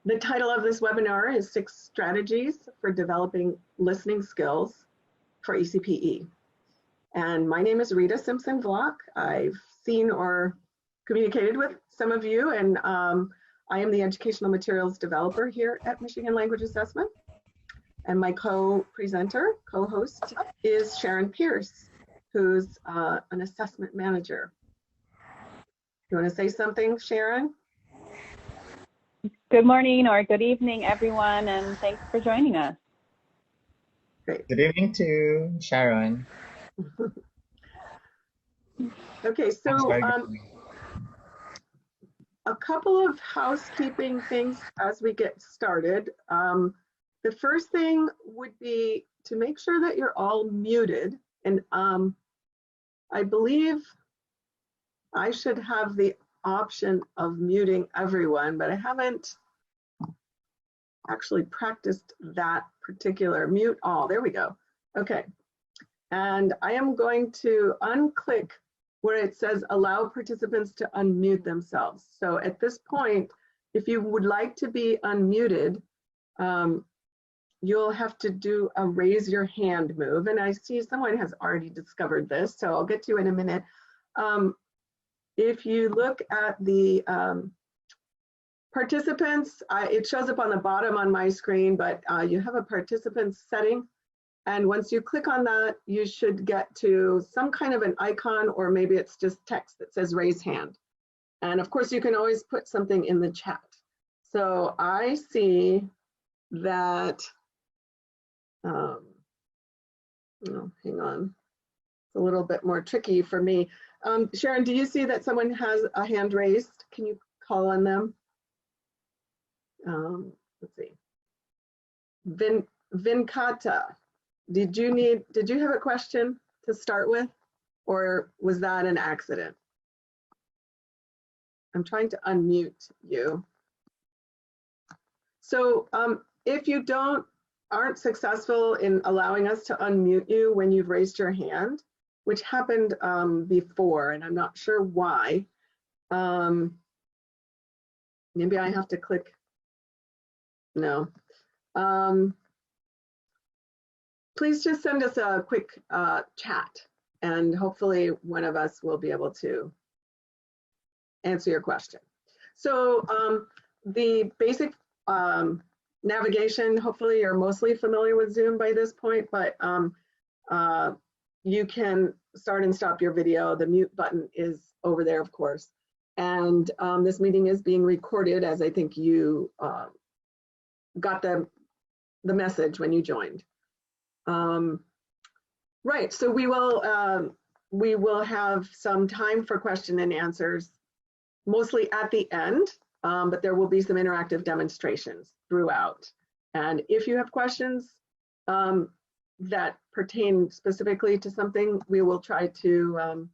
The title of this webinar is 6 Strategies for Developing Listening Skills for ECPE. And my name is Rita Simpson-Vlock. I've seen or communicated with some of you, and I am the educational materials developer here at Michigan Language Assessment. And my co-presenter, co-host is Sharon Pierce, who's an assessment manager. You want to say something, Sharon? Good morning or good evening, everyone, and thanks for joining us. Great. Good evening to Sharon. Okay, so a couple of housekeeping things as we get started. The first thing would be to make sure that you're all muted, and I believe I should have the option of muting everyone, but I haven't actually practiced that particular mute all. There we go. Okay. And I am going to unclick where it says allow participants to unmute themselves. So at this point, if you would like to be unmuted, you'll have to do a raise your hand move. And I see someone has already discovered this, so I'll get to you in a minute. If you look at the participants, it shows up on the bottom on my screen, but you have a participants setting. And once you click on that, you should get to some kind of an icon, or maybe it's just text that says raise hand. And of course, you can always put something in the chat. So I see that, oh, hang on, it's a little bit more tricky for me. Sharon, do you see that someone has a hand raised? Can you call on them? Let's see. Vinkata, did you have a question to start with, or was that an accident? I'm trying to unmute you. So if you aren't successful in allowing us to unmute you when you've raised your hand, which happened before, and I'm not sure why. Maybe I have to click, no. Please just send us a quick chat, and hopefully one of us will be able to answer your question. So the basic navigation, hopefully you're mostly familiar with Zoom by this point, but you can start and stop your video. The mute button is over there, of course. And this meeting is being recorded, as I think you got the message when you joined. Right, so we will have some time for question and answers, mostly at the end, but there will be some interactive demonstrations throughout. And if you have questions that pertain specifically to something, we will try to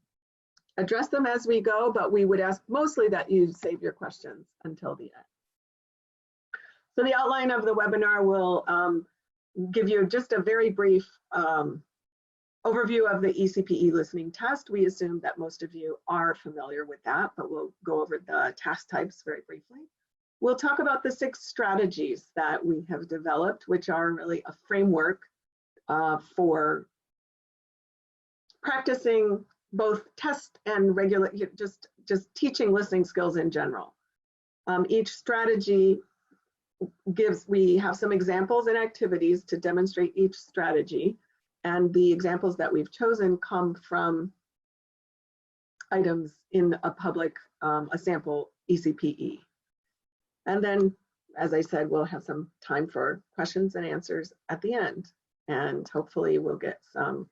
address them as we go, but we would ask mostly that you save your questions until the end. So the outline of the webinar will give you just a very brief overview of the ECPE listening test. We assume that most of you are familiar with that, but we'll go over the task types very briefly. We'll talk about the 6 strategies that we have developed, which are really a framework for practicing both test and regular, just teaching listening skills in general. Each strategy we have some examples and activities to demonstrate each strategy, and the examples that we've chosen come from items in a public, a sample ECPE. And then, as I said, we'll have some time for questions and answers at the end, and hopefully we'll get some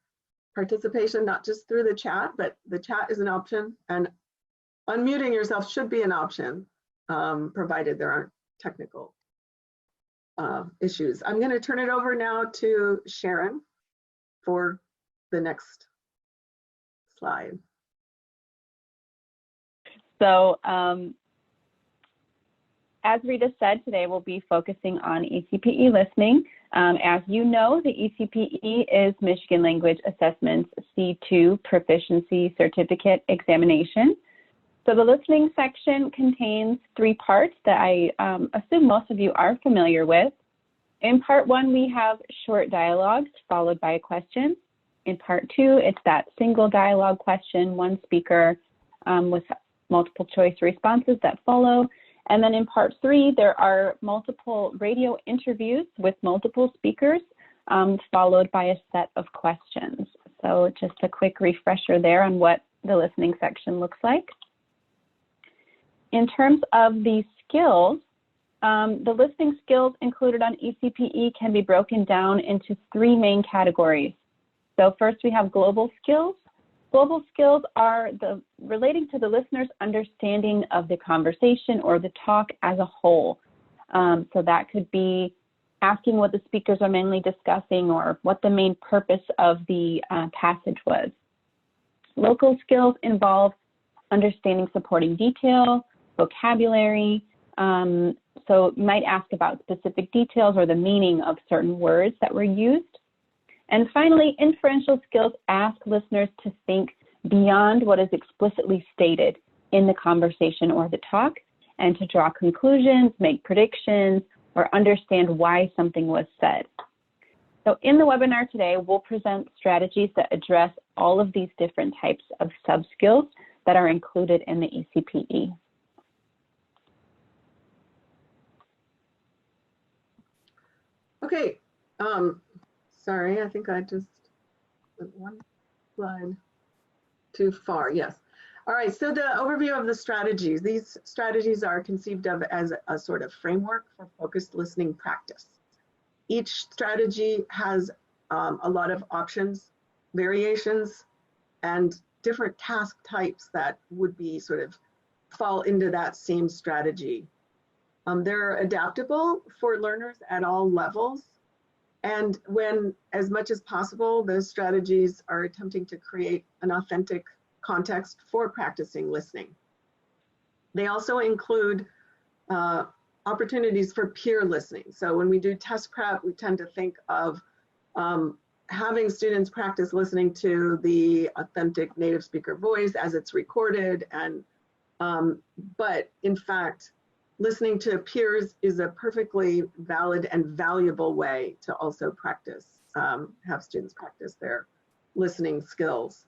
participation, not just through the chat, but the chat is an option, and unmuting yourself should be an option, provided there aren't technical issues. I'm going to turn it over now to Sharon for the next slide. So as Rita said, today we'll be focusing on ECPE listening. As you know, the ECPE is Michigan Language Assessment's C2 Proficiency Certificate Examination. So the listening section contains 3 parts that I assume most of you are familiar with. In part 1, we have short dialogues followed by a question. In part 2, it's that single dialogue question, one speaker with multiple choice responses that follow. And then in part 3, there are multiple radio interviews with multiple speakers, followed by a set of questions. So just a quick refresher there on what the listening section looks like. In terms of the skills, the listening skills included on ECPE can be broken down into 3 main categories. So first we have global skills. Global skills are relating to the listener's understanding of the conversation or the talk as a whole. So that could be asking what the speakers are mainly discussing or what the main purpose of the passage was. Local skills involve understanding supporting detail, vocabulary. So you might ask about specific details or the meaning of certain words that were used. And finally, inferential skills ask listeners to think beyond what is explicitly stated in the conversation or the talk, and to draw conclusions, make predictions, or understand why something was said. So in the webinar today, we'll present strategies that address all of these different types of sub-skills that are included in the ECPE. Okay, sorry, I think I just went one slide too far, yes. All right, so the overview of the strategies. These strategies are conceived of as a sort of framework for focused listening practice. Each strategy has a lot of options, variations, and different task types that would be sort of fall into that same strategy. They're adaptable for learners at all levels. And when, as much as possible, those strategies are attempting to create an authentic context for practicing listening. They also include opportunities for peer listening. So when we do test prep, we tend to think of having students practice listening to the authentic native speaker voice as it's recorded. And but in fact, listening to peers is a perfectly valid and valuable way to also practice, have students practice their listening skills.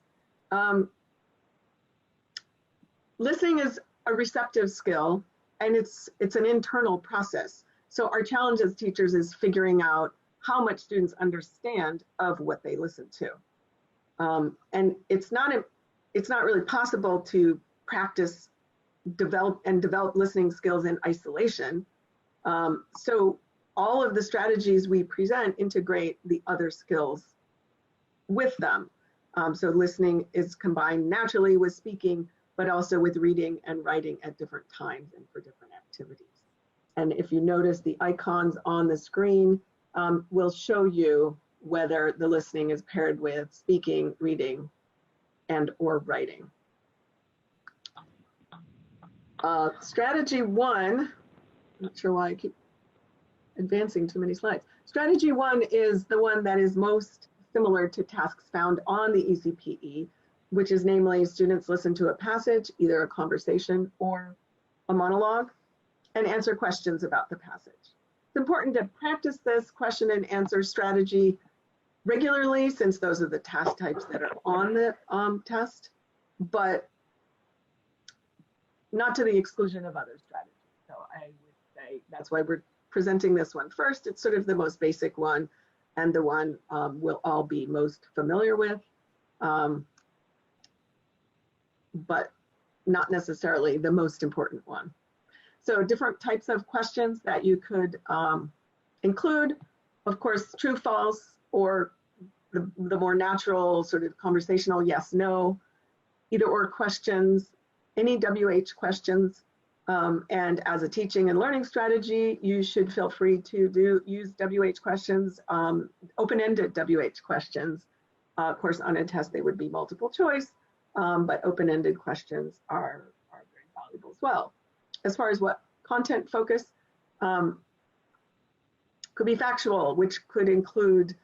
Listening is a receptive skill, and it's an internal process. So our challenge as teachers is figuring out how much students understand of what they listen to. And it's not really possible to practice develop listening skills in isolation. So all of the strategies we present integrate the other skills with them. So listening is combined naturally with speaking, but also with reading and writing at different times and for different activities. And if you notice, the icons on the screen will show you whether the listening is paired with speaking, reading, and or writing. Strategy 1, not sure why I keep advancing too many slides. Strategy 1 is the one that is most similar to tasks found on the ECPE, which is namely students listen to a passage, either a conversation or a monologue, and answer questions about the passage. It's important to practice this question and answer strategy regularly, since those are the task types that are on the test, but not to the exclusion of other strategies. So I would say that's why we're presenting this one first. It's sort of the most basic one and the one we'll all be most familiar with, but not necessarily the most important one. So different types of questions that you could include, of course, true, false, or the more natural sort of conversational yes, no, either or questions, any WH questions. And as a teaching and learning strategy, you should feel free to use WH questions, open-ended WH questions. Of course, on a test, they would be multiple choice, but open-ended questions are very valuable as well. As far as what content focus, could be factual, which could include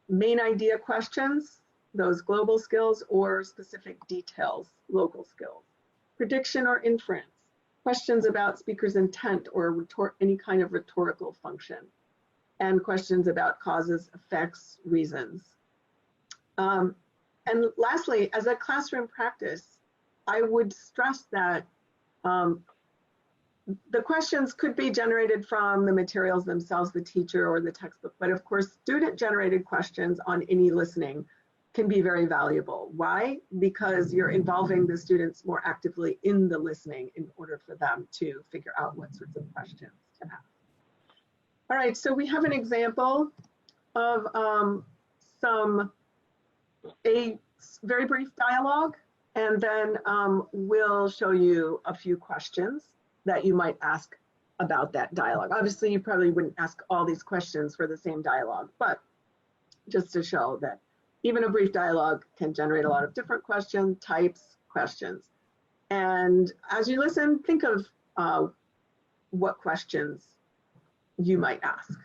main idea questions, those global skills, or specific details, local skills. Prediction or inference, questions about speaker's intent or any kind of rhetorical function, and questions about causes, effects, reasons. And lastly, as a classroom practice, I would stress that the questions could be generated from the materials themselves, the teacher or the textbook, but of course, student-generated questions on any listening can be very valuable. Why? Because you're involving the students more actively in the listening in order for them to figure out what sorts of questions to ask. All right, so we have an example of a very brief dialogue, and then we'll show you a few questions that you might ask about that dialogue. Obviously, you probably wouldn't ask all these questions for the same dialogue, but just to show that even a brief dialogue can generate a lot of different questions. And as you listen, think of what questions you might ask.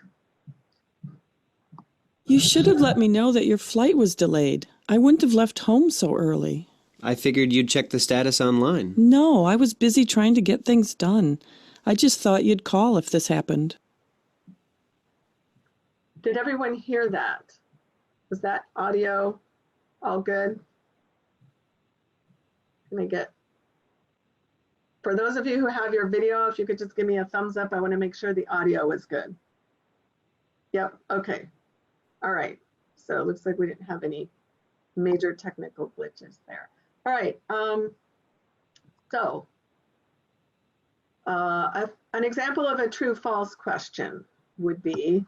You should have let me know that your flight was delayed. I wouldn't have left home so early. I figured you'd check the status online. No, I was busy trying to get things done. I just thought you'd call if this happened. Did everyone hear that? Was that audio all good? Can I get, for those of you who have your video, if you could just give me a thumbs up, I want to make sure the audio was good. Yep, okay. All right, so it looks like we didn't have any major technical glitches there. All right, an example of a true-false question would be,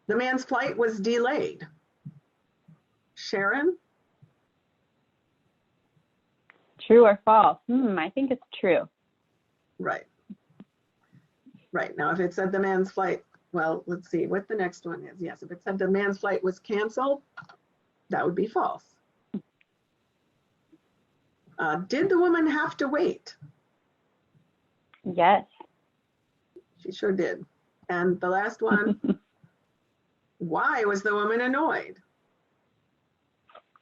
the man's flight was delayed. Sharon? True or false? I think it's true. Right. Right, now if it said the man's flight, well, let's see what the next one is. Yes, if it said the man's flight was canceled, that would be false. Did the woman have to wait? Yes. She sure did. And the last one, why was the woman annoyed?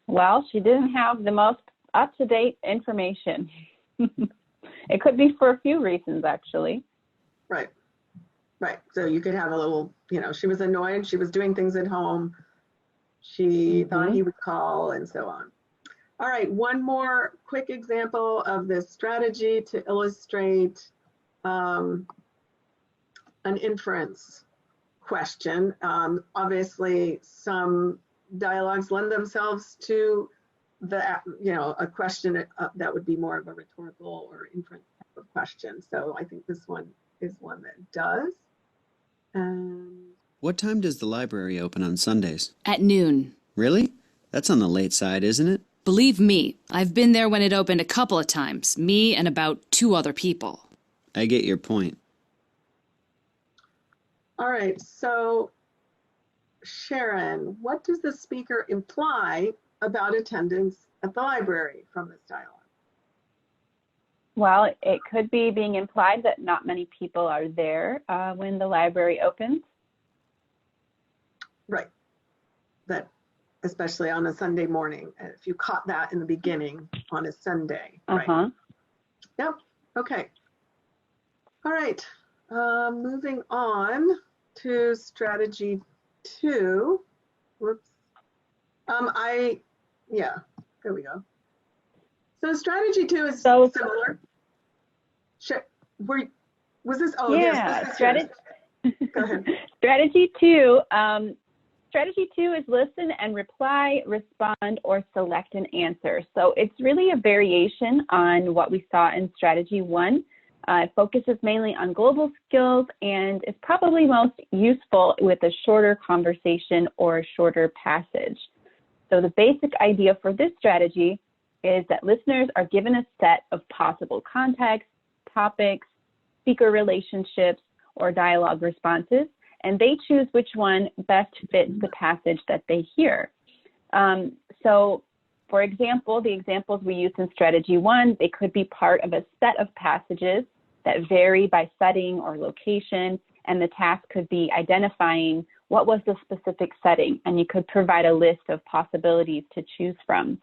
Well, she didn't have the most up-to-date information. It could be for a few reasons, actually. Right. Right. So you could have a little, she was annoyed. She was doing things at home. She thought he would call and so on. All right. One more quick example of this strategy to illustrate an inference question. Obviously, some dialogues lend themselves to a question that would be more of a rhetorical or inference type of question. So I think this one is one that does. What time does the library open on Sundays? At noon. Really? That's on the late side, isn't it? Believe me, I've been there when it opened a couple of times, me and about 2 other people. I get your point. All right, so Sharon, what does the speaker imply about attendance at the library from this dialogue? Well, it could be being implied that not many people are there when the library opens. Right, that especially on a Sunday morning, if you caught that in the beginning on a Sunday, right? Yep, okay. All right, moving on to strategy 2. Whoops. There we go. So strategy 2 is similar. Was this? Oh, yeah, yes. Strategy. Go ahead. Strategy 2. Strategy 2 is listen and reply, respond, or select an answer. So it's really a variation on what we saw in strategy 1. It focuses mainly on global skills and is probably most useful with a shorter conversation or a shorter passage. So the basic idea for this strategy is that listeners are given a set of possible contexts, topics, speaker relationships, or dialogue responses, and they choose which one best fits the passage that they hear. So, for example, the examples we use in strategy 1, they could be part of a set of passages that vary by setting or location, and the task could be identifying what was the specific setting? And you could provide a list of possibilities to choose from.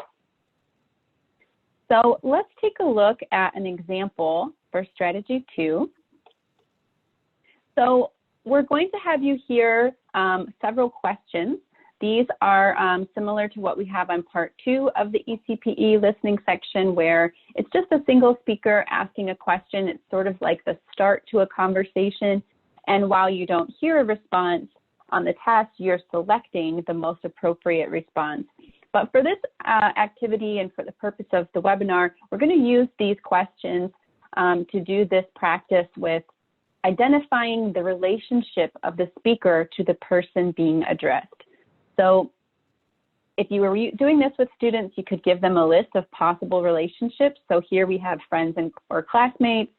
So let's take a look at an example for strategy 2. So we're going to have you hear several questions. These are similar to what we have on part 2 of the ECPE listening section, where it's just a single speaker asking a question. It's sort of like the start to a conversation. And while you don't hear a response on the test, you're selecting the most appropriate response. But for this activity and for the purpose of the webinar, we're going to use these questions to do this practice with identifying the relationship of the speaker to the person being addressed. So if you were doing this with students, you could give them a list of possible relationships. So here we have friends or classmates,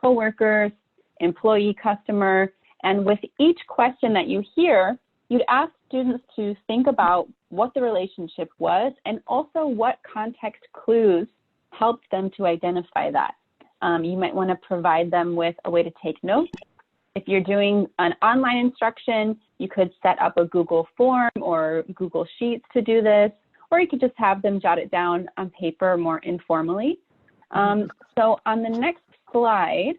coworkers, employee, customer, and with each question that you hear, you'd ask students to think about what the relationship was and also what context clues helped them to identify that. You might want to provide them with a way to take notes. If you're doing an online instruction, you could set up a Google form or Google Sheets to do this, or you could just have them jot it down on paper more informally. So on the next slide,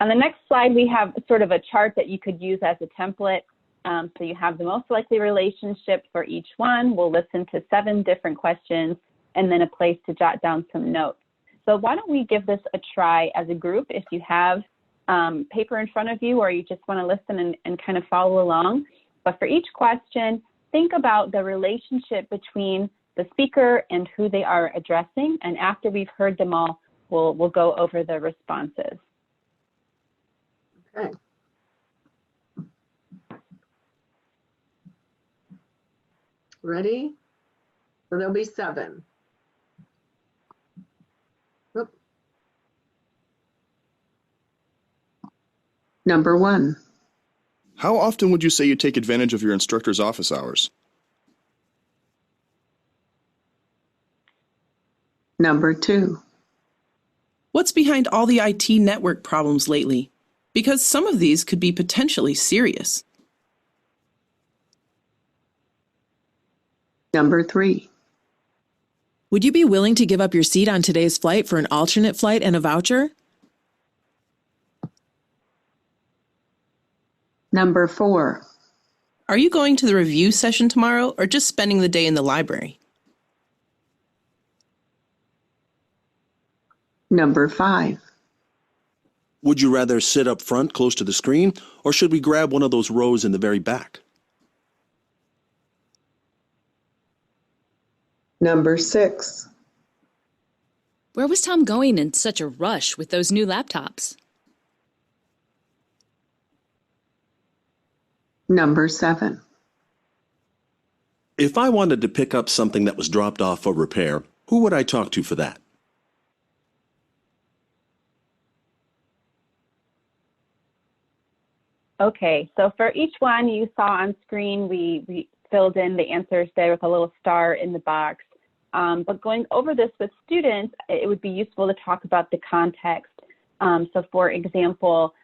on the next slide, we have sort of a chart that you could use as a template. So you have the most likely relationship for each one. We'll listen to 7 different questions and then a place to jot down some notes. So why don't we give this a try as a group if you have paper in front of you or you just want to listen and kind of follow along. But for each question, think about the relationship between the speaker and who they are addressing. And after we've heard them all, we'll go over the responses. Okay. Ready? So there'll be 7. Oop. Number 1. How often would you say you take advantage of your instructor's office hours? Number 2. What's behind all the IT network problems lately? Because some of these could be potentially serious. Number 3. Would you be willing to give up your seat on today's flight for an alternate flight and a voucher? Number 4. Are you going to the review session tomorrow or just spending the day in the library? Number 5. Would you rather sit up front close to the screen, or should we grab one of those rows in the very back? Number 6. Where was Tom going in such a rush with those new laptops? Number 7. If I wanted to pick up something that was dropped off for repair, who would I talk to for that? Okay, so for each one you saw on screen, we filled in the answers there with a little star in the box. But going over this with students, it would be useful to talk about the context. So for example,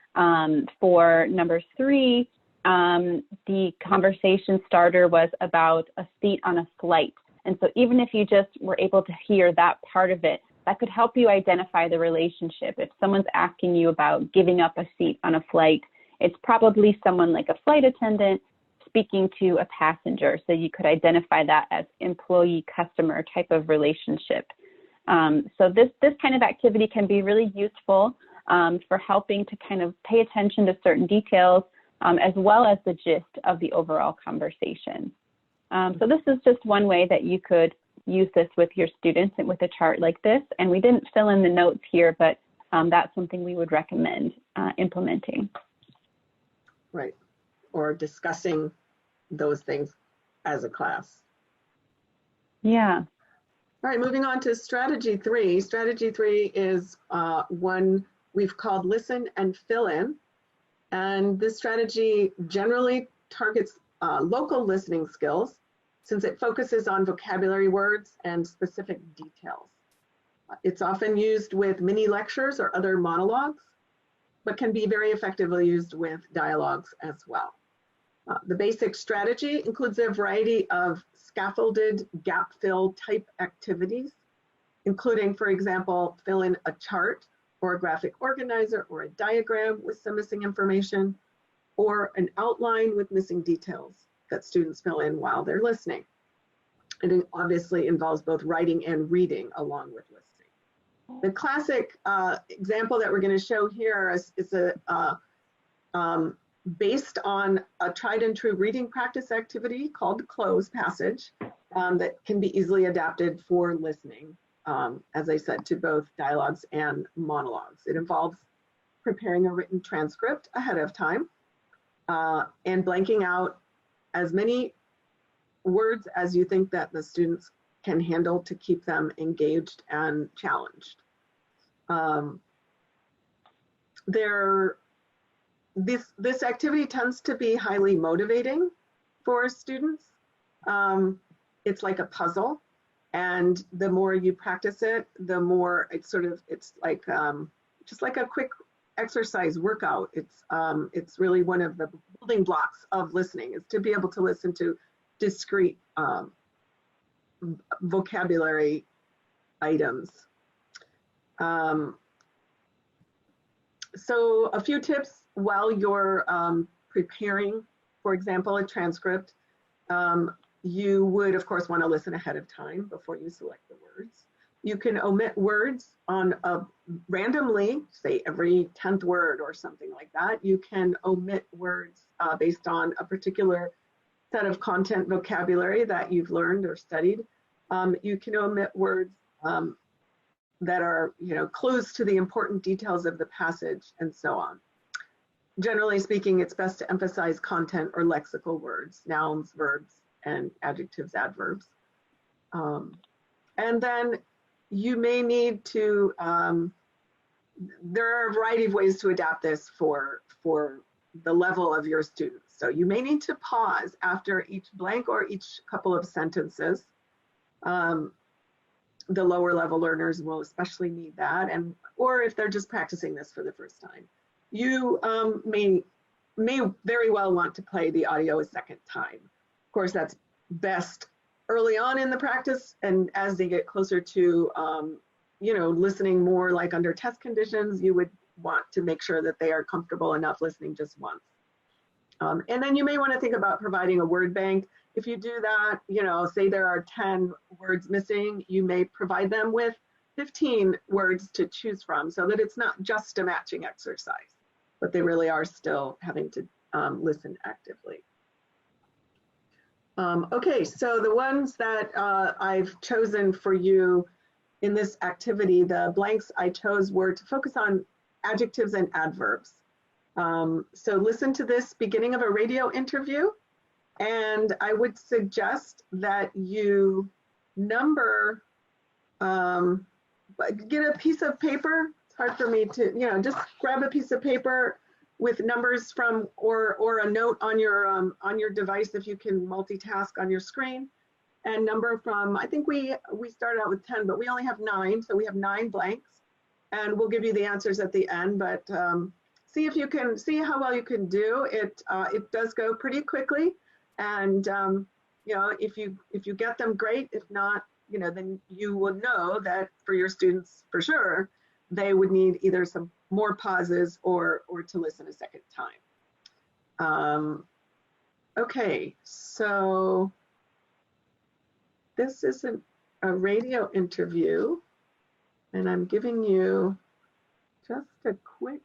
for number 3, the conversation starter was about a seat on a flight. And so even if you just were able to hear that part of it, that could help you identify the relationship. If someone's asking you about giving up a seat on a flight, it's probably someone like a flight attendant speaking to a passenger. So you could identify that as employee-customer type of relationship. So this kind of activity can be really useful for helping to kind of pay attention to certain details as well as the gist of the overall conversation. So this is just one way that you could use this with your students and with a chart like this. And we didn't fill in the notes here, but that's something we would recommend implementing. Right. Or discussing those things as a class. Yeah. All right, moving on to strategy 3. Strategy 3 is one we've called listen and fill in. And this strategy generally targets local listening skills since it focuses on vocabulary words and specific details. It's often used with mini lectures or other monologues. but can be very effectively used with dialogues as well. The basic strategy includes a variety of scaffolded gap fill type activities, including, for example, fill in a chart or a graphic organizer or a diagram with some missing information, or an outline with missing details that students fill in while they're listening. And it obviously involves both writing and reading along with listening. The classic example that we're going to show here is based on a tried and true reading practice activity called close passage that can be easily adapted for listening, as I said, to both dialogues and monologues. It involves preparing a written transcript ahead of time and blanking out as many words as you think that the students can handle to keep them engaged and challenged. This activity tends to be highly motivating for students. It's like a puzzle, and the more you practice it, the more it's like just like a quick exercise workout. It's really one of the building blocks of listening, is to be able to listen to discrete vocabulary items. So a few tips while you're preparing, for example, a transcript. You would, of course, want to listen ahead of time before you select the words. You can omit words on randomly, say every 10th word or something like that. You can omit words based on a particular set of content vocabulary that you've learned or studied. You can omit words that are, clues to the important details of the passage, and so on. Generally speaking, it's best to emphasize content or lexical words, nouns, verbs, and adjectives, adverbs. And then you may need to, there are a variety of ways to adapt this for the level of your students. So you may need to pause after each blank or each couple of sentences. The lower level learners will especially need that, or if they're just practicing this for the first time. You may very well want to play the audio a second time. Of course, that's best early on in the practice, and as they get closer to listening more like under test conditions, you would want to make sure that they are comfortable enough listening just once. And then you may want to think about providing a word bank. If you do that, say there are 10 words missing, you may provide them with 15 words to choose from, so that it's not just a matching exercise, but they really are still having to listen actively. Okay, so the ones that I've chosen for you in this activity, the blanks I chose were to focus on adjectives and adverbs. So listen to this beginning of a radio interview, and I would suggest that you number, get a piece of paper. It's hard for me to, just grab a piece of paper with numbers from, or a note on your device if you can multitask on your screen, and number from, I think we started out with 10, but we only have 9, so we have 9 blanks, and we'll give you the answers at the end, but see if you can, see how well you can do it. It does go pretty quickly, and if you get them, great. If not, then you will know that for your students, for sure, they would need either some more pauses or to listen a second time. Okay, so this is a radio interview, and I'm giving you just a quick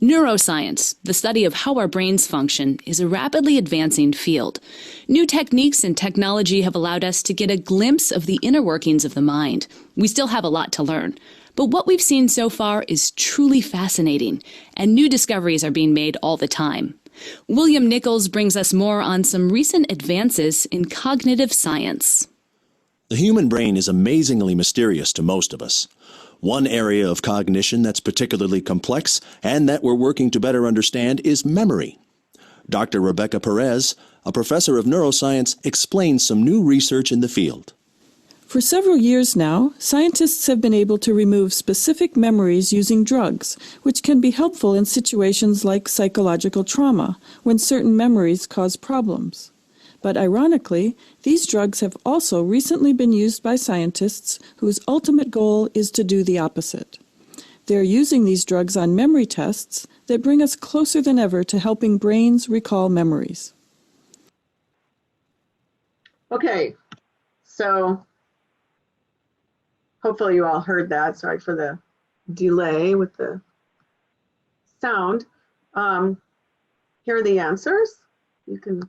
Neuroscience, the study of how our brains function, is a rapidly advancing field. New techniques and technology have allowed us to get a glimpse of the inner workings of the mind. We still have a lot to learn, but what we've seen so far is truly fascinating, and new discoveries are being made all the time. William Nichols brings us more on some recent advances in cognitive science. The human brain is amazingly mysterious to most of us. One area of cognition that's particularly complex and that we're working to better understand is memory. Dr. Rebecca Perez, a professor of neuroscience, explains some new research in the field. For several years now, scientists have been able to remove specific memories using drugs, which can be helpful in situations like psychological trauma, when certain memories cause problems. But ironically, these drugs have also recently been used by scientists whose ultimate goal is to do the opposite. They're using these drugs on memory tests that bring us closer than ever to helping brains recall memories. Okay, so hopefully you all heard that. Sorry for the delay with the sound. Here are the answers. You can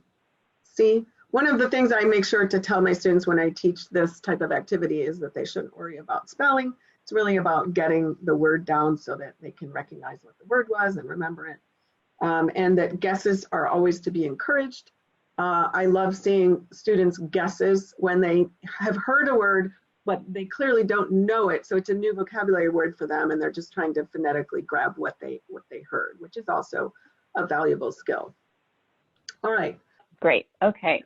see. One of the things I make sure to tell my students when I teach this type of activity is that they shouldn't worry about spelling. It's really about getting the word down so that they can recognize what the word was and remember it. And that guesses are always to be encouraged. I love seeing students' guesses when they have heard a word, but they clearly don't know it. So it's a new vocabulary word for them, and they're just trying to phonetically grab what they heard, which is also a valuable skill. All right. Great. Okay.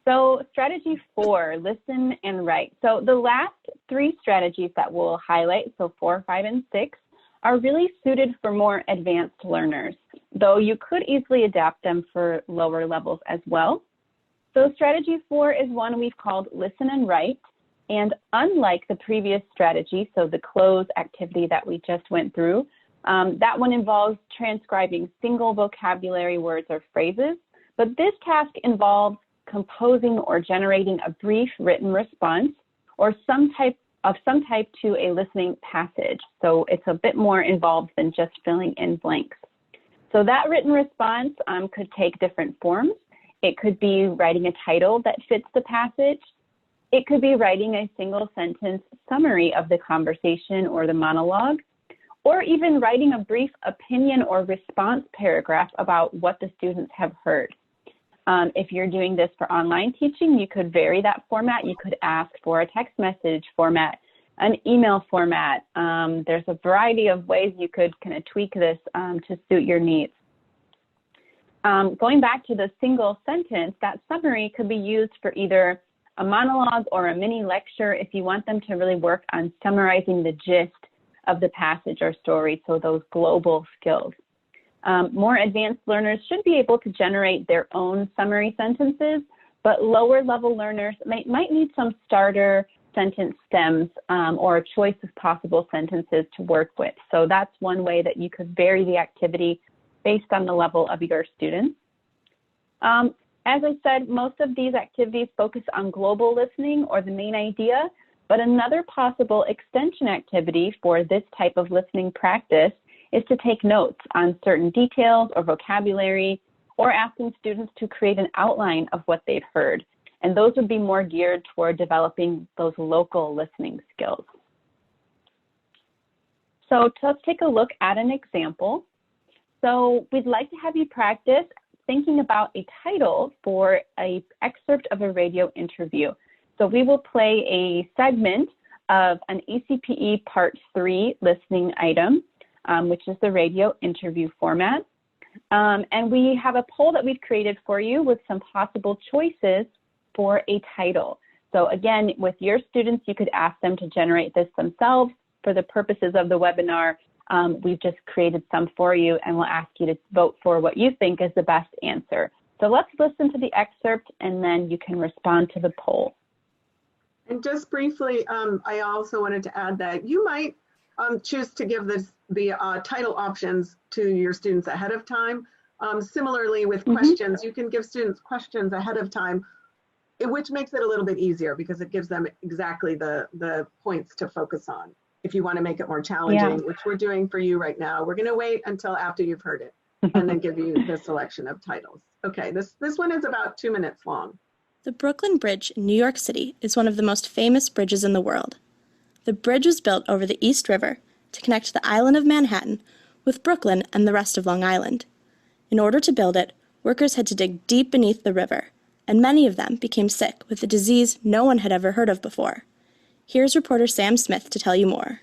So strategy 4, listen and write. So the last 3 strategies that we'll highlight, so 4, 5, and 6, are really suited for more advanced learners, though you could easily adapt them for lower levels as well. So strategy 4 is one we've called listen and write. And unlike the previous strategy, so the close activity that we just went through, that one involves transcribing single vocabulary words or phrases. But this task involves composing or generating a brief written response or some type to a listening passage. So it's a bit more involved than just filling in blanks. So that written response could take different forms. It could be writing a title that fits the passage. It could be writing a single sentence summary of the conversation or the monologue, or even writing a brief opinion or response paragraph about what the students have heard. If you're doing this for online teaching, you could vary that format. You could ask for a text message format, an email format. There's a variety of ways you could kind of tweak this to suit your needs. Going back to the single sentence, that summary could be used for either a monologue or a mini lecture if you want them to really work on summarizing the gist of the passage or story, so those global skills. More advanced learners should be able to generate their own summary sentences, but lower level learners might need some starter sentence stems or a choice of possible sentences to work with. So that's one way that you could vary the activity based on the level of your students. As I said, most of these activities focus on global listening or the main idea, but another possible extension activity for this type of listening practice is to take notes on certain details or vocabulary, or asking students to create an outline of what they've heard. And those would be more geared toward developing those local listening skills. So let's take a look at an example. So we'd like to have you practice thinking about a title for an excerpt of a radio interview. So we will play a segment of an ECPE Part 3 listening item, which is the radio interview format. And we have a poll that we've created for you with some possible choices for a title. So again, with your students, you could ask them to generate this themselves. For the purposes of the webinar, we've just created some for you, and we'll ask you to vote for what you think is the best answer. So let's listen to the excerpt, and then you can respond to the poll. And just briefly, I also wanted to add that you might choose to give the title options to your students ahead of time. Similarly with questions, you can give students questions ahead of time, which makes it a little bit easier because it gives them exactly the points to focus on. If you want to make it more challenging, which we're doing for you right now, we're going to wait until after you've heard it and then give you the selection of titles. Okay, this one is about 2 minutes long. The Brooklyn Bridge in New York City is one of the most famous bridges in the world. The bridge was built over the East River to connect the island of Manhattan with Brooklyn and the rest of Long Island. In order to build it, workers had to dig deep beneath the river, and many of them became sick with a disease no one had ever heard of before. Here's reporter Sam Smith to tell you more.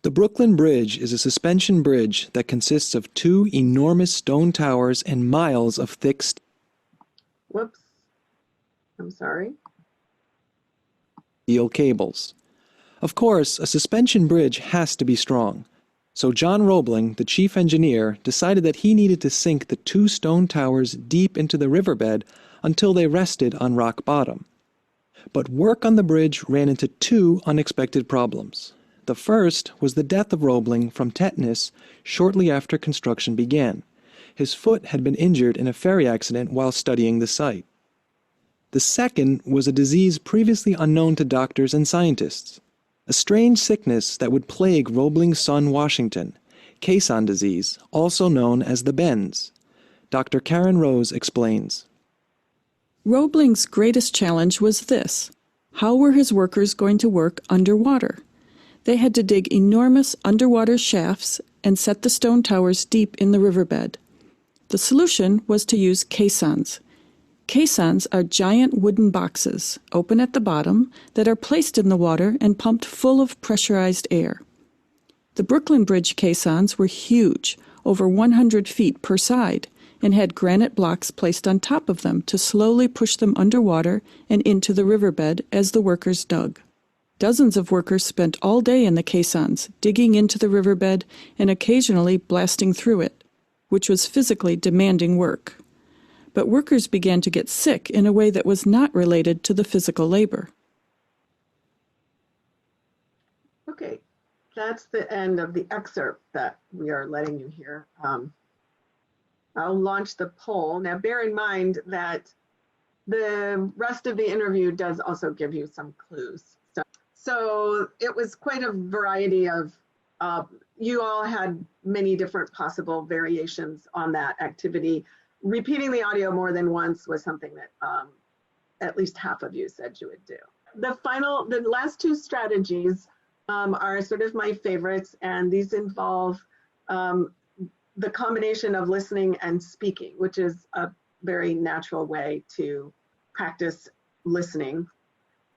The Brooklyn Bridge is a suspension bridge that consists of 2 enormous stone towers and miles of thick steel. Whoops, I'm sorry. steel cables. Of course, a suspension bridge has to be strong. So John Roebling, the chief engineer, decided that he needed to sink the 2 stone towers deep into the riverbed until they rested on rock bottom. But work on the bridge ran into 2 unexpected problems. The first was the death of Roebling from tetanus shortly after construction began. His foot had been injured in a ferry accident while studying the site. The second was a disease previously unknown to doctors and scientists, a strange sickness that would plague Roebling's son Washington, caisson disease, also known as the bends. Dr. Karen Rose explains. Roebling's greatest challenge was this: how were his workers going to work underwater? They had to dig enormous underwater shafts and set the stone towers deep in the riverbed. The solution was to use caissons. Caissons are giant wooden boxes, open at the bottom, that are placed in the water and pumped full of pressurized air. The Brooklyn Bridge caissons were huge, over 100 feet per side, and had granite blocks placed on top of them to slowly push them underwater and into the riverbed as the workers dug. Dozens of workers spent all day in the caissons, digging into the riverbed and occasionally blasting through it, which was physically demanding work. But workers began to get sick in a way that was not related to the physical labor. Okay, that's the end of the excerpt that we are letting you hear. I'll launch the poll. Now, bear in mind that the rest of the interview does also give you some clues. So it was quite a variety of, you all had many different possible variations on that activity. Repeating the audio more than once was something that at least half of you said you would do. The last 2 strategies are sort of my favorites, and these involve the combination of listening and speaking, which is a very natural way to practice listening.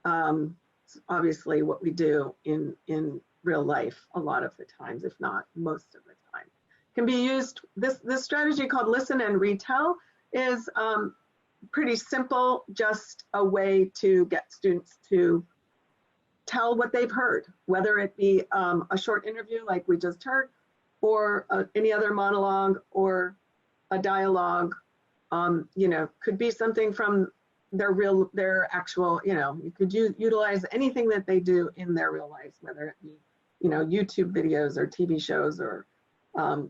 It's obviously what we do in real life a lot of the times, if not most of the time. Can be used, this strategy called listen and retell is pretty simple, just a way to get students to tell what they've heard, whether it be a short interview like we just heard, or any other monologue or a dialogue. Could be something from their actual, you could utilize anything that they do in their real lives, whether it be, YouTube videos or TV shows or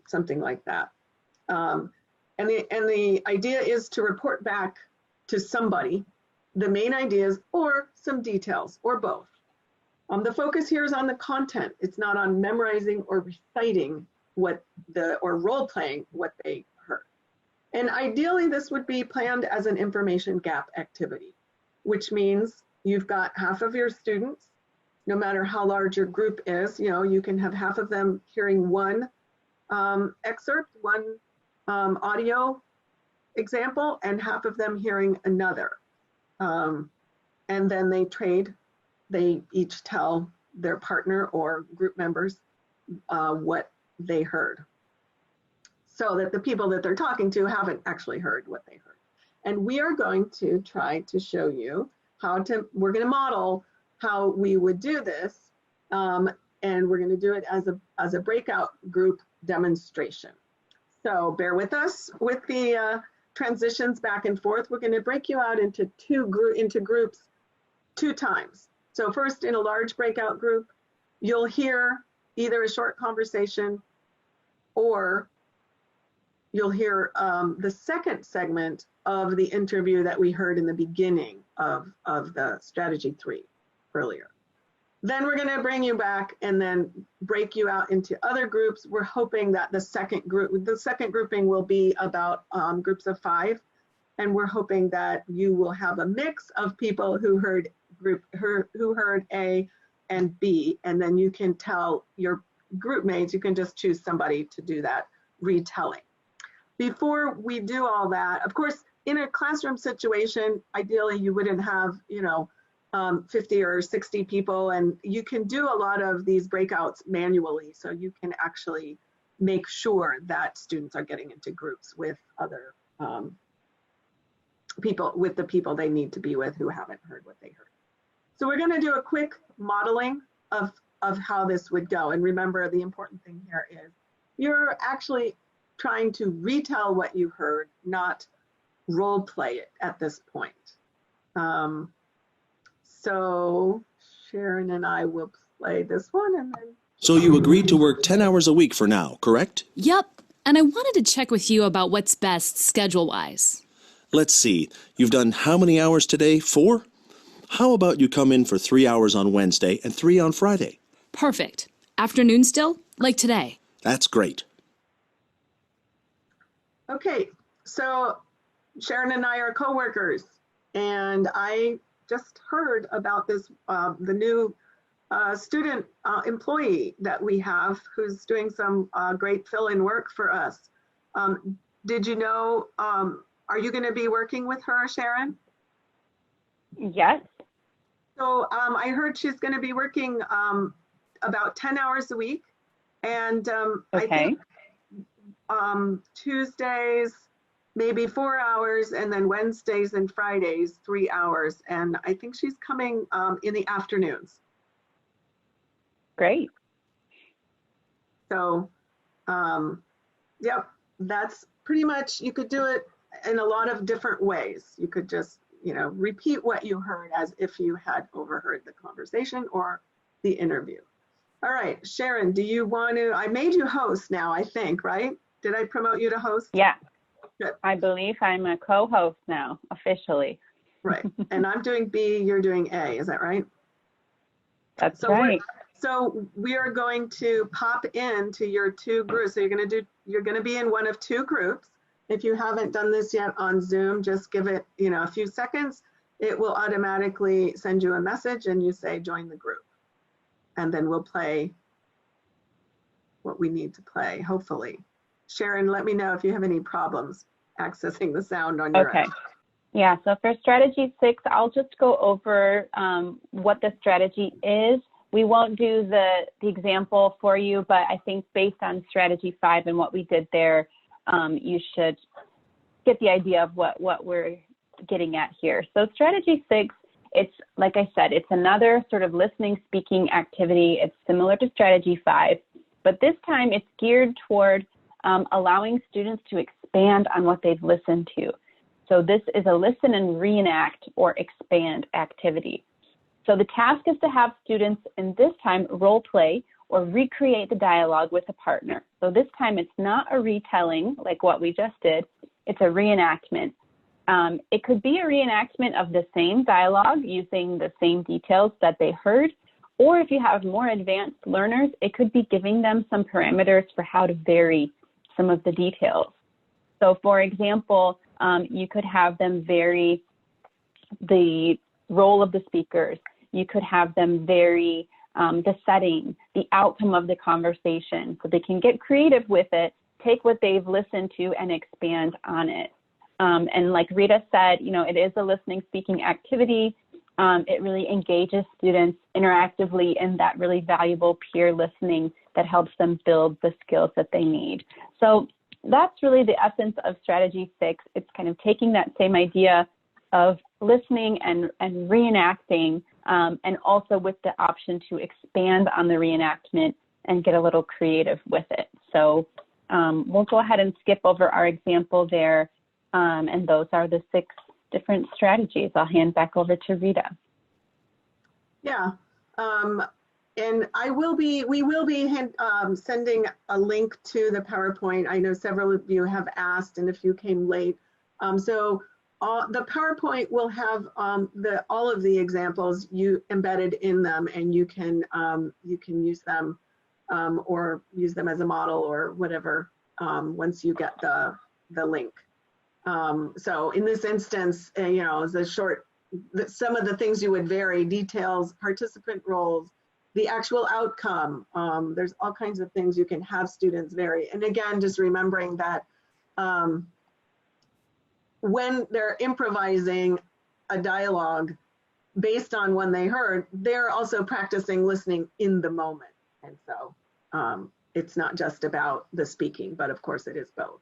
something like that. And the idea is to report back to somebody the main ideas or some details or both. The focus here is on the content. It's not on memorizing or reciting or role playing what they heard. And ideally this would be planned as an information gap activity, which means you've got half of your students, no matter how large your group is, you can have half of them hearing one excerpt, one audio example, and half of them hearing another. And then they each tell their partner or group members what they heard, so that the people that they're talking to haven't actually heard what they heard. And we are going to try to show you we're going to model how we would do this, and we're going to do it as a breakout group demonstration. So bear with us with the transitions back and forth. We're going to break you out into groups 2 times. So first, in a large breakout group, you'll hear either a short conversation or you'll hear the second segment of the interview that we heard in the beginning of the strategy 3 earlier. Then we're going to bring you back and then break you out into other groups. We're hoping that the second grouping will be about groups of 5, and we're hoping that you will have a mix of people who heard A and B, and then you can tell your group mates, you can just choose somebody to do that retelling. Before we do all that, of course, in a classroom situation, ideally you wouldn't have, 50 or 60 people, and you can do a lot of these breakouts manually, so you can actually make sure that students are getting into groups with other people, with the people they need to be with who haven't heard what they heard. So we're going to do a quick modeling of how this would go. And remember, the important thing here is you're actually trying to retell what you heard, not role play it at this point. So Sharon and I will play this one and then. So you agreed to work 10 hours a week for now, correct? Yep. And I wanted to check with you about what's best schedule-wise. Let's see. You've done how many hours today? 4? How about you come in for 3 hours on Wednesday and 3 on Friday? Perfect. Afternoon still? Like today? That's great. Okay, so Sharon and I are coworkers, and I just heard about this, the new student employee that we have who's doing some great fill-in work for us. Did you know, are you going to be working with her, Sharon? Yes. So I heard she's going to be working about 10 hours a week, and I think Tuesdays, maybe 4 hours, and then Wednesdays and Fridays, 3 hours. And I think she's coming in the afternoons. Great. So, yep, that's pretty much, you could do it in a lot of different ways. You could just, you know, repeat what you heard as if you had overheard the conversation or the interview. All right, Sharon, do you want to, I made you host now, I think, right? Did I promote you to host? Yeah. Good. I believe I'm a co-host now, officially. Right, and I'm doing B, you're doing A, is that right? That's right. So we are going to pop into your 2 groups. So you're going to be in one of 2 groups. If you haven't done this yet on Zoom, just give it, you know, a few seconds. It will automatically send you a message and you say join the group. And then we'll play what we need to play, hopefully. Sharon, let me know if you have any problems accessing the sound on your end. Yeah, so for strategy 6, I'll just go over what the strategy is. We won't do the example for you, but I think based on strategy 5 and what we did there, you should get the idea of what we're getting at here. So strategy 6, it's, like I said, it's another sort of listening, speaking activity. It's similar to strategy 5, but this time it's geared toward allowing students to expand on what they've listened to. So this is a listen and reenact or expand activity. So the task is to have students, in this time, role play or recreate the dialogue with a partner. So this time it's not a retelling like what we just did, it's a reenactment. It could be a reenactment of the same dialogue using the same details that they heard, or if you have more advanced learners, it could be giving them some parameters for how to vary some of the details. So for example, you could have them vary the role of the speakers. You could have them vary the setting, the outcome of the conversation, so they can get creative with it, take what they've listened to and expand on it. And like Rita said, you know, it is a listening speaking activity. It really engages students interactively in that really valuable peer listening that helps them build the skills that they need. So that's really the essence of strategy 6. It's kind of taking that same idea of listening and reenacting, and also with the option to expand on the reenactment and get a little creative with it. So we'll go ahead and skip over our example there, and those are the 6 different strategies. I'll hand back over to Rita. Yeah, and we will be sending a link to the PowerPoint. I know several of you have asked and a few came late. So the PowerPoint will have all of the examples you embedded in them, and you can use them or use them as a model or whatever once you get the link. So in this instance, you know, some of the things you would vary: details, participant roles, the actual outcome. There's all kinds of things you can have students vary. And again, just remembering that when they're improvising a dialogue based on when they heard, they're also practicing listening in the moment. And so it's not just about the speaking, but of course it is both.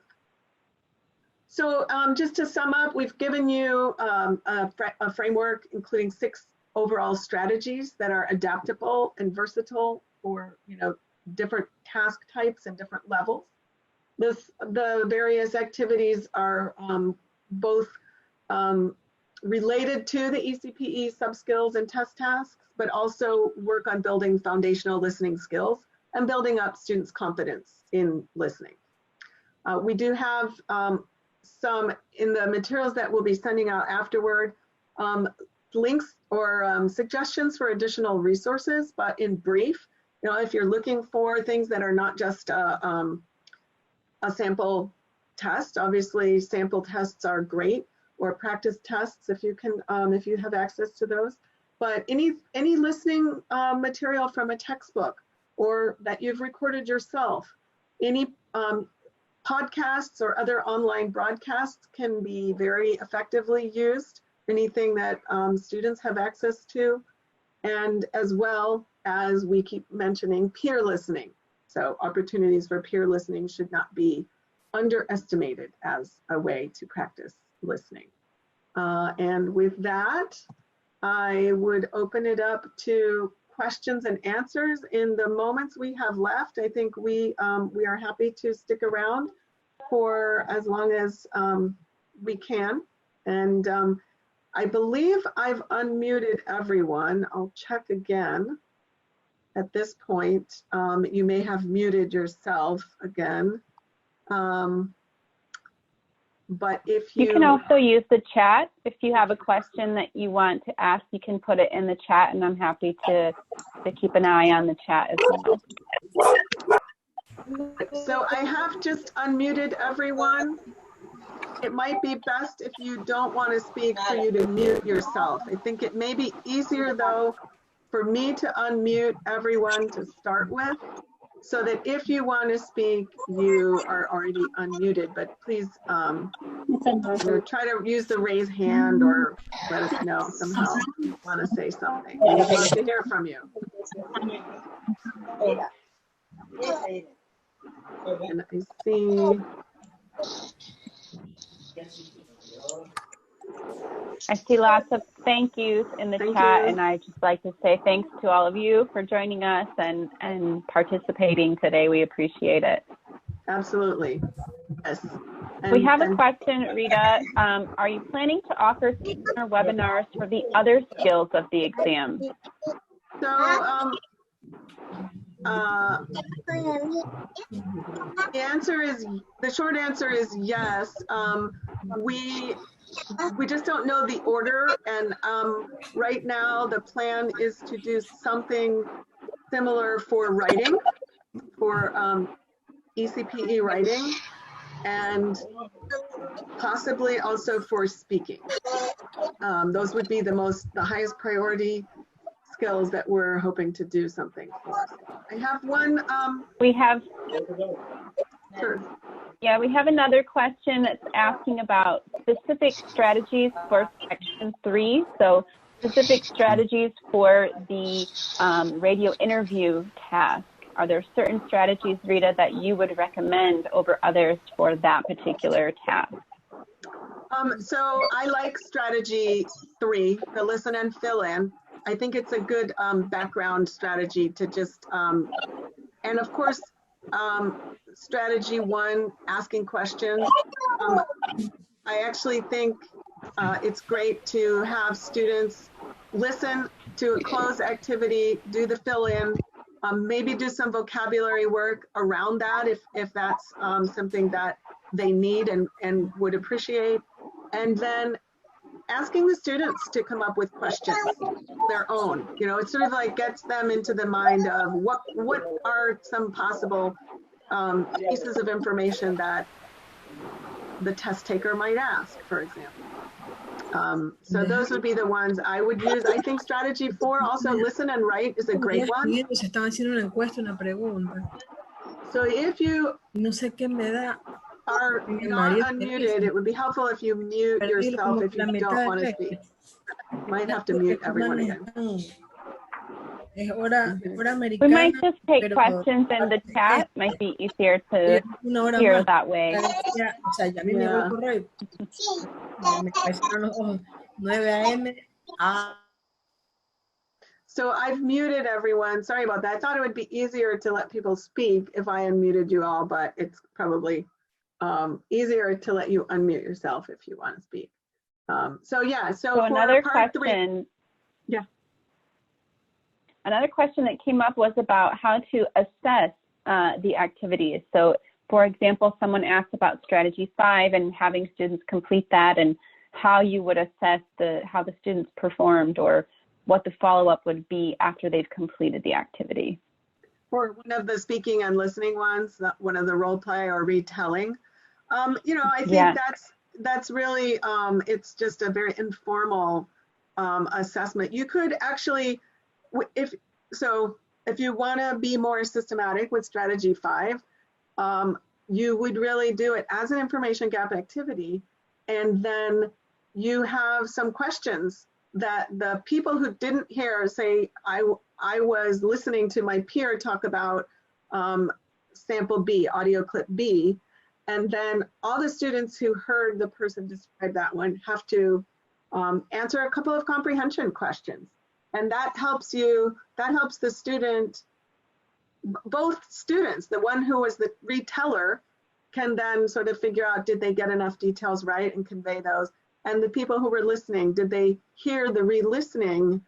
So just to sum up, we've given you a framework including 6 overall strategies that are adaptable and versatile for, different task types and different levels. The various activities are both related to the ECPE sub-skills and test tasks, but also work on building foundational listening skills and building up students' confidence in listening. We do have some in the materials that we'll be sending out afterward, links or suggestions for additional resources, but in brief, if you're looking for things that are not just a sample test, obviously sample tests are great, or practice tests if you can, if you have access to those. But any listening material from a textbook or that you've recorded yourself, any podcasts or other online broadcasts can be very effectively used. Anything that students have access to, and as well as we keep mentioning peer listening. So opportunities for peer listening should not be underestimated as a way to practice listening. And with that, I would open it up to questions and answers in the moments we have left. I think we are happy to stick around for as long as we can. And I believe I've unmuted everyone. I'll check again. At this point, you may have muted yourself again. But if you can also use the chat. If you have a question that you want to ask, you can put it in the chat, and I'm happy to keep an eye on the chat as well. So I have just unmuted everyone. It might be best if you don't want to speak for you to mute yourself. I think it may be easier though for me to unmute everyone to start with, so that if you want to speak, you are already unmuted, but please try to use the raise hand or let us know somehow if you want to say something. We'd love to hear from you. And I see. I see lots of thank yous in the chat, and I'd just like to say thanks to all of you for joining us and participating today. We appreciate it. Absolutely. Yes. We have a question, Rita. Are you planning to offer similar webinars for the other skills of the exam? So the short answer is yes. We just don't know the order, and right now the plan is to do something similar for writing, for ECPE writing, and possibly also for speaking. Those would be the highest priority skills that we're hoping to do something for. I have one. We have. Sure. Yeah, we have another question that's asking about specific strategies for section 3. So specific strategies for the radio interview task. Are there certain strategies, Rita, that you would recommend over others for that particular task? So I like strategy 3, the listen and fill in. I think it's a good background strategy to just, and of course, strategy 1, asking questions. I actually think it's great to have students listen to a closed activity, do the fill in, maybe do some vocabulary work around that if that's something that they need and would appreciate. And then asking the students to come up with questions, their own. It sort of like gets them into the mind of what are some possible pieces of information that the test taker might ask, for example. So those would be the ones I would use. I think strategy 4, also listen and write, is a great one. So if you are not unmuted, it would be helpful if you mute yourself if you don't want to speak. Might have to mute everyone again. We might just take questions in the chat. Might be easier to hear that way. So I've muted everyone. Sorry about that. I thought it would be easier to let people speak if I unmuted you all, but it's probably easier to let you unmute yourself if you want to speak. So yeah, so for another part question. 3. Yeah. Another question that came up was about how to assess the activities. So for example, someone asked about strategy 5 and having students complete that, and how you would assess how the students performed, or what the follow-up would be after they've completed the activity. For one of the speaking and listening ones, one of the role play or retelling, you know, I think that's really, it's just a very informal assessment. You could actually, if you want to be more systematic with strategy 5, you would really do it as an information gap activity, and then you have some questions that the people who didn't hear, say, I was listening to my peer talk about sample B, audio clip B, and then all the students who heard the person describe that one have to answer a couple of comprehension questions. And that helps the student, both students, the one who was the reteller can then sort of figure out, did they get enough details right and convey those? And the people who were listening, did they hear the re-listening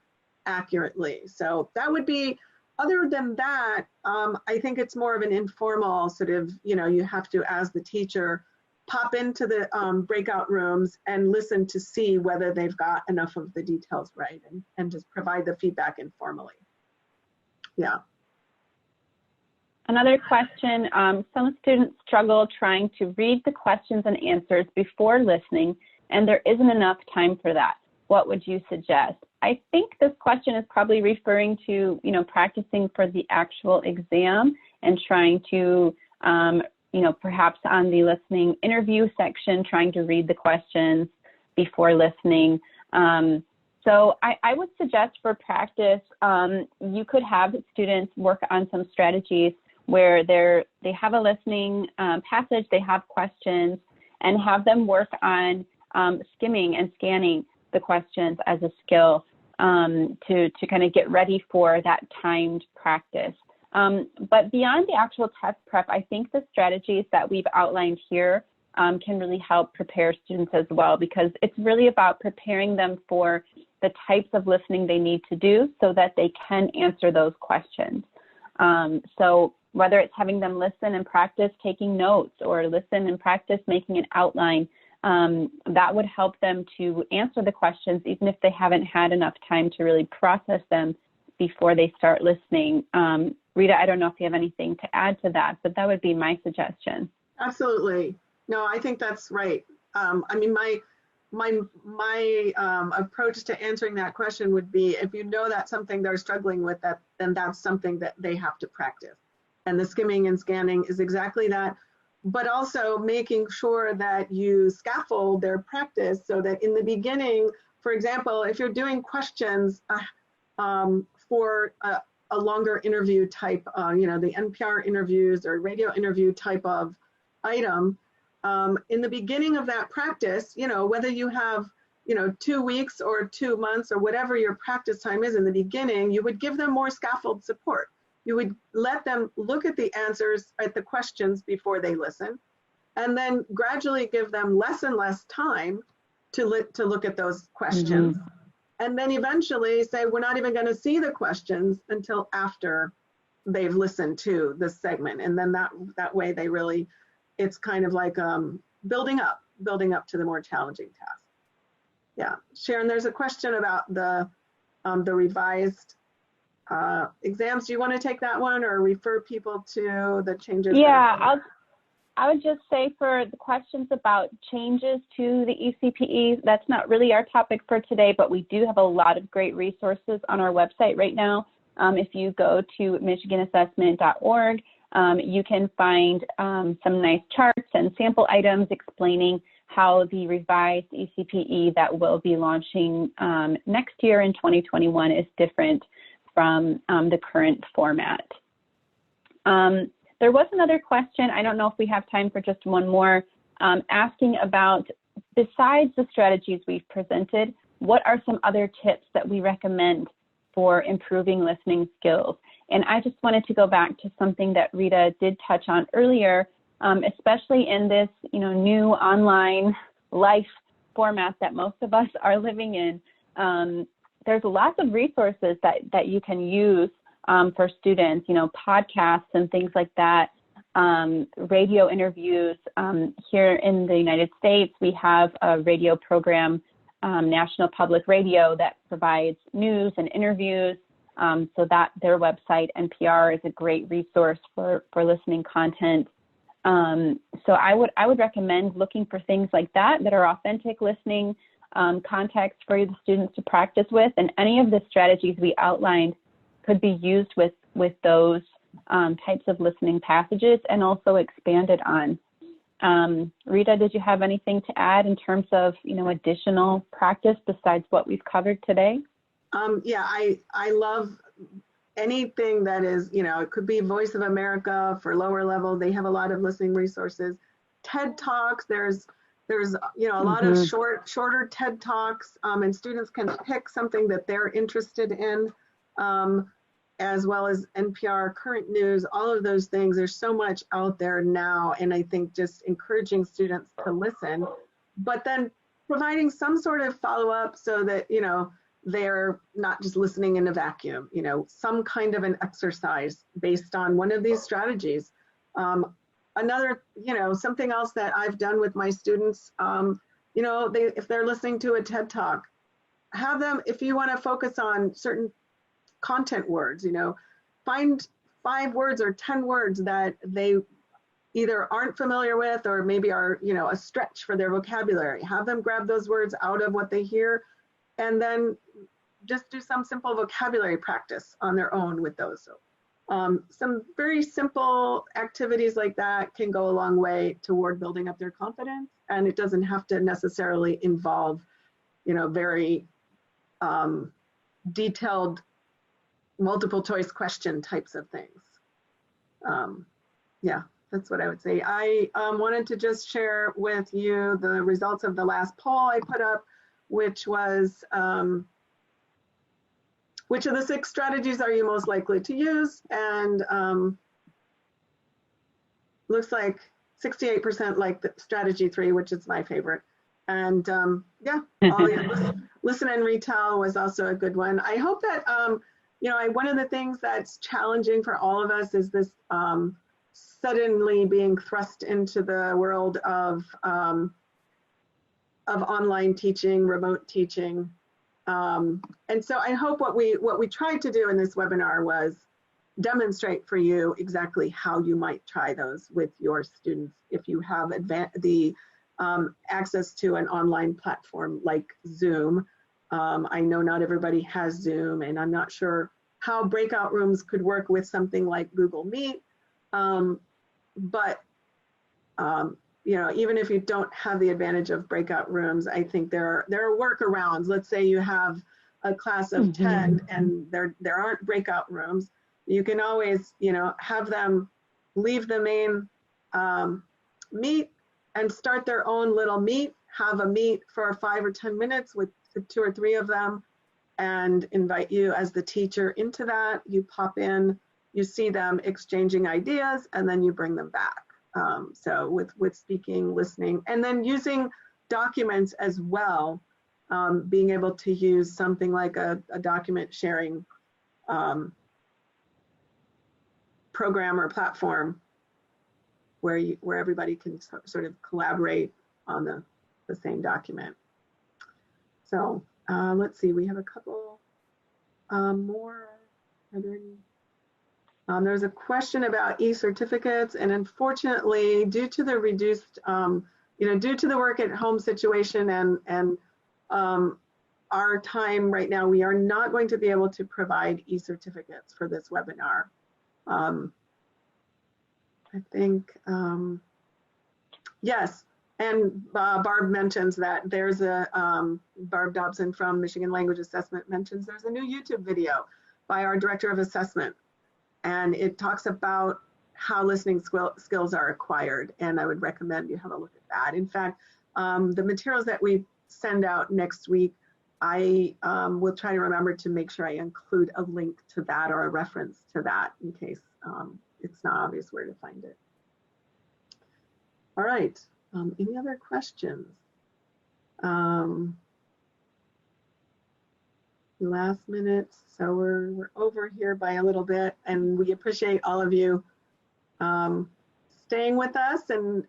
accurately? So that would be, other than that, I think it's more of an informal sort of, you know, you have to, as the teacher, pop into the breakout rooms and listen to see whether they've got enough of the details right, and just provide the feedback informally. Yeah. Another question, some students struggle trying to read the questions and answers before listening, and there isn't enough time for that. What would you suggest? I think this question is probably referring to, you know, practicing for the actual exam and trying to, you know, perhaps on the listening interview section, trying to read the questions before listening. So I would suggest for practice, you could have students work on some strategies where they have a listening passage, they have questions, and have them work on skimming and scanning the questions as a skill to kind of get ready for that timed practice. But beyond the actual test prep, I think the strategies that we've outlined here can really help prepare students as well, because it's really about preparing them for the types of listening they need to do so that they can answer those questions. So whether it's having them listen and practice taking notes, or listen and practice making an outline, that would help them to answer the questions even if they haven't had enough time to really process them before they start listening. Rita, I don't know if you have anything to add to that, but that would be my suggestion. Absolutely. No, I think that's right. I mean, my approach to answering that question would be, if you know that's something they're struggling with, then that's something that they have to practice. And the skimming and scanning is exactly that, but also making sure that you scaffold their practice so that in the beginning, for example, if you're doing questions for a longer interview type, you know, the NPR interviews or radio interview type of item, in the beginning of that practice, you know, whether you have, you know, 2 weeks or 2 months or whatever your practice time is in the beginning, you would give them more scaffold support. You would let them look at the answers at the questions before they listen, and then gradually give them less and less time to look at those questions. Mm-hmm. And then eventually say, we're not even going to see the questions until after they've listened to the segment. And then that way they really, it's kind of like building up to the more challenging task. Yeah, Sharon, there's a question about the revised exams. Do you want to take that one or refer people to the changes? Yeah, I would just say for the questions about changes to the ECPE, that's not really our topic for today, but we do have a lot of great resources on our website right now. If you go to michiganassessment.org, you can find some nice charts and sample items explaining how the revised ECPE that will be launching next year in 2021 is different from the current format. There was another question, I don't know if we have time for just one more, asking about, besides the strategies we've presented, what are some other tips that we recommend for improving listening skills. And I just wanted to go back to something that Rita did touch on earlier, especially in this, new online life format that most of us are living in. There's lots of resources that you can use for students, podcasts and things like that, radio interviews. Here in the United States, we have a radio program, National Public Radio, that provides news and interviews. So that their website, NPR, is a great resource for listening content. So I would recommend looking for things like that are authentic listening contexts for the students to practice with, and any of the strategies we outlined could be used with those types of listening passages and also expanded on. Rita, did you have anything to add in terms of additional practice besides what we've covered today? Yeah, I love anything that is, it could be Voice of America for lower level. They have a lot of listening resources. TED Talks, there's a lot of shorter TED Talks, and students can pick something that they're interested in, as well as NPR, current news, all of those things. There's so much out there now, and I think just encouraging students to listen, but then providing some sort of follow-up so that, they're not just listening in a vacuum, some kind of an exercise based on one of these strategies. Another, something else that I've done with my students, if they're listening to a TED Talk, have them, if you want to focus on certain content words, find 5 words or 10 words that they either aren't familiar with or maybe are, a stretch for their vocabulary. Have them grab those words out of what they hear, and then just do some simple vocabulary practice on their own with those. So some very simple activities like that can go a long way toward building up their confidence, and it doesn't have to necessarily involve, very detailed multiple choice question types of things. Yeah, that's what I would say. I wanted to just share with you the results of the last poll I put up, which was, which of the 6 strategies are you most likely to use? And looks like 68% like the strategy 3, which is my favorite. And yeah, listen and retell was also a good one. I hope that, one of the things that's challenging for all of us is this suddenly being thrust into the world of online teaching, remote teaching. And so I hope what we tried to do in this webinar was demonstrate for you exactly how you might try those with your students if you have the access to an online platform like Zoom. I know not everybody has Zoom, and I'm not sure how breakout rooms could work with something like Google Meet. But even if you don't have the advantage of breakout rooms, I think there are workarounds. Let's say you have a class of 10 and there aren't breakout rooms. You can always, have them leave the main meet and start their own little meet, have a meet for 5 or 10 minutes with 2 or 3 of them, and invite you as the teacher into that. You pop in, you see them exchanging ideas, and then you bring them back. So with speaking, listening, and then using documents as well, being able to use something like a document sharing program or platform where everybody can sort of collaborate on the same document. So let's see, we have a couple more. Are there any? There's a question about e-certificates, and unfortunately, due to the reduced, due to the work at home situation and our time right now, we are not going to be able to provide e-certificates for this webinar. I think, yes, and Barb mentions that there's a, Barb Dobson from Michigan Language Assessment mentions there's a new YouTube video by our Director of Assessment, and it talks about how listening skills are acquired, and I would recommend you have a look at that. In fact, the materials that we send out next week I will try to remember to make sure I include a link to that or a reference to that in case it's not obvious where to find it. All right, any other questions? Last minute, so we're over here by a little bit, and we appreciate all of you staying with us and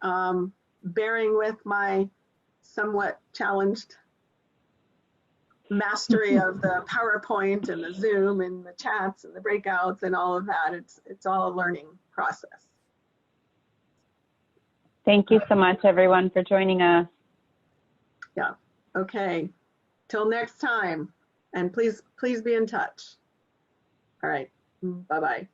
bearing with my somewhat challenged mastery of the PowerPoint and the Zoom and the chats and the breakouts and all of that. It's all a learning process. Thank you so much, everyone, for joining us. Yeah, okay. Till next time, and please be in touch. All right, bye-bye.